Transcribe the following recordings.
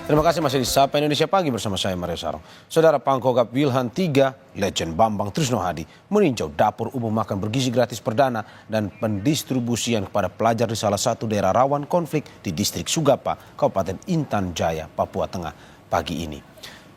Terima kasih masih di Sapa Indonesia Pagi bersama saya Mario Sarong. Saudara Pangkogap Wilhan III, Legend Bambang Trisnohadi meninjau dapur umum makan bergizi gratis perdana dan pendistribusian kepada pelajar di salah satu daerah rawan konflik di distrik Sugapa, Kabupaten Intan Jaya, Papua Tengah pagi ini.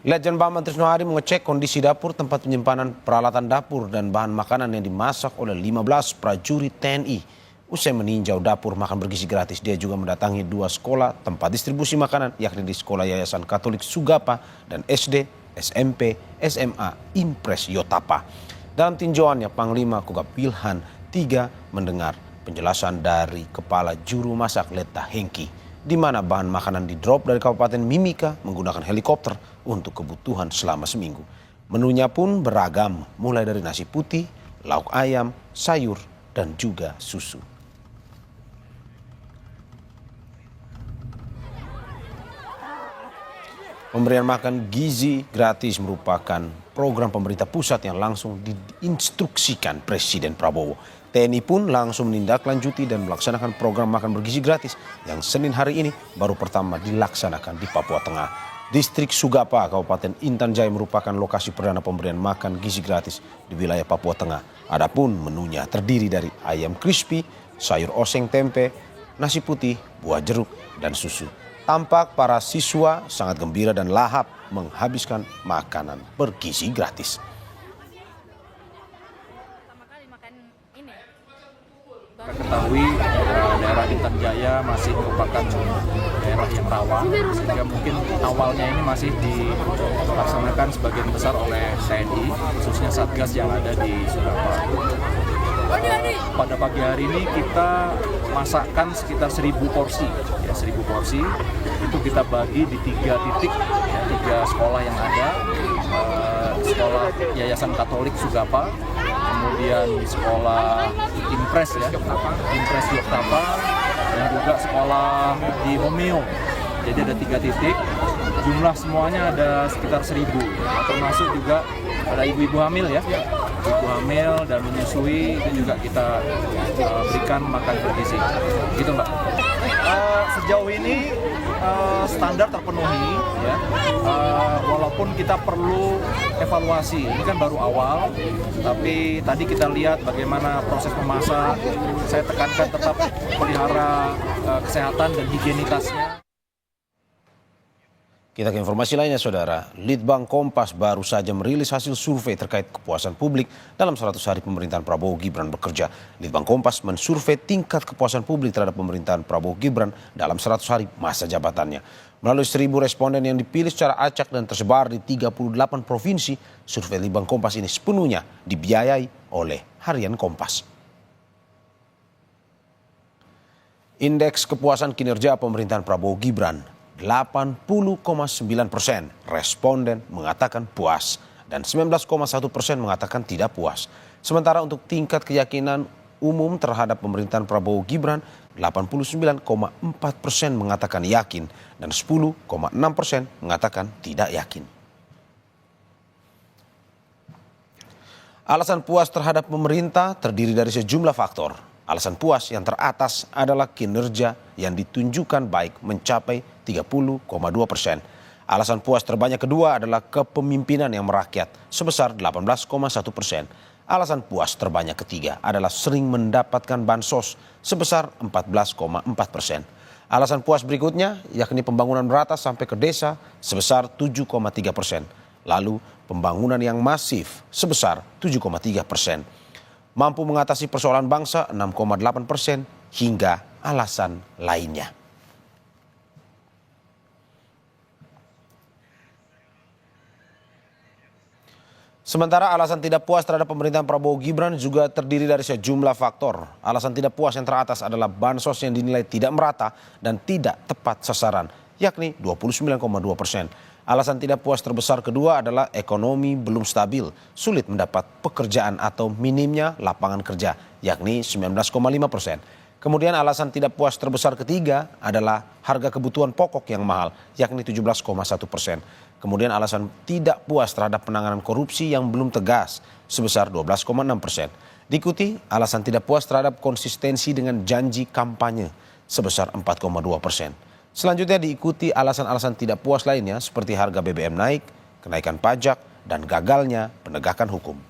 Legend Bambang Trisnohadi mengecek kondisi dapur, tempat penyimpanan peralatan dapur dan bahan makanan yang dimasak oleh 15 prajurit TNI. Usai meninjau dapur makan bergizi gratis, dia juga mendatangi 2 sekolah tempat distribusi makanan, yakni di Sekolah Yayasan Katolik Sugapa dan SD, SMP, SMA Impres Yotapa. Dalam tinjauannya, Panglima Kogab Wilhan III mendengar penjelasan dari Kepala Juru Masak Leta Hengki, di mana bahan makanan di-drop dari Kabupaten Mimika menggunakan helikopter untuk kebutuhan selama seminggu. Menunya pun beragam, mulai dari nasi putih, lauk ayam, sayur, dan juga susu. Pemberian makan gizi gratis merupakan program pemerintah pusat yang langsung diinstruksikan Presiden Prabowo. TNI pun langsung menindaklanjuti dan melaksanakan program makan bergizi gratis yang Senin hari ini baru pertama dilaksanakan di Papua Tengah. Distrik Sugapa, Kabupaten Intan Jaya merupakan lokasi perdana pemberian makan gizi gratis di wilayah Papua Tengah. Adapun menunya terdiri dari ayam crispy, sayur oseng tempe, nasi putih, buah jeruk, dan susu. Tampak para siswa sangat gembira dan lahap menghabiskan makanan bergizi gratis. Kita ketahui daerah Intan Jaya masih merupakan daerah yang rawan, sehingga mungkin awalnya ini masih dilaksanakan sebagian besar oleh TNI, khususnya Satgas yang ada di Sugapa. Pada pagi hari ini kita masakkan sekitar 1.000 porsi, ya 1.000 porsi itu kita bagi di 3 titik, ya, 3 sekolah yang ada, sekolah Yayasan Katolik Sugapa, kemudian sekolah Impres ya, Impres Yotapa, dan juga sekolah di Homeo. Jadi ada 3 titik, jumlah semuanya ada sekitar 1.000, termasuk juga ada ibu-ibu hamil ya, ibu hamil dan menyusui itu juga kita berikan makan bergizi, gitu Mbak. Sejauh ini standar terpenuhi ya, walaupun kita perlu evaluasi, ini kan baru awal, tapi tadi kita lihat bagaimana proses memasak, saya tekankan tetap pelihara kesehatan dan higienitasnya. Kita ke informasi lainnya, Saudara. Litbang Kompas baru saja merilis hasil survei terkait kepuasan publik dalam 100 hari pemerintahan Prabowo Gibran bekerja. Litbang Kompas mensurvei tingkat kepuasan publik terhadap pemerintahan Prabowo Gibran dalam 100 hari masa jabatannya. Melalui 1.000 responden yang dipilih secara acak dan tersebar di 38 provinsi, survei Litbang Kompas ini sepenuhnya dibiayai oleh Harian Kompas. Indeks kepuasan kinerja pemerintahan Prabowo Gibran 80,9% responden mengatakan puas dan 19,1% mengatakan tidak puas. Sementara untuk tingkat keyakinan umum terhadap pemerintahan Prabowo Gibran 89,4% mengatakan yakin dan 10,6% mengatakan tidak yakin. Alasan puas terhadap pemerintah terdiri dari sejumlah faktor. Alasan puas yang teratas adalah kinerja yang ditunjukkan baik mencapai 30,2%. Alasan puas terbanyak kedua adalah kepemimpinan yang merakyat sebesar 18,1%. Alasan puas terbanyak ketiga adalah sering mendapatkan bansos sebesar 14,4%. Alasan puas berikutnya yakni pembangunan merata sampai ke desa sebesar 7,3%. Lalu pembangunan yang masif sebesar 7,3%. Mampu mengatasi persoalan bangsa 6,8% hingga alasan lainnya. Sementara alasan tidak puas terhadap pemerintahan Prabowo Gibran juga terdiri dari sejumlah faktor. Alasan tidak puas yang teratas adalah bansos yang dinilai tidak merata dan tidak tepat sasaran, yakni 29,2%. Alasan tidak puas terbesar kedua adalah ekonomi belum stabil, sulit mendapat pekerjaan atau minimnya lapangan kerja, yakni 19,5%. Kemudian alasan tidak puas terbesar ketiga adalah harga kebutuhan pokok yang mahal, yakni 17,1%. Kemudian alasan tidak puas terhadap penanganan korupsi yang belum tegas, sebesar 12,6%. Diikuti alasan tidak puas terhadap konsistensi dengan janji kampanye, sebesar 4,2%. Selanjutnya diikuti alasan-alasan tidak puas lainnya seperti harga BBM naik, kenaikan pajak, dan gagalnya penegakan hukum.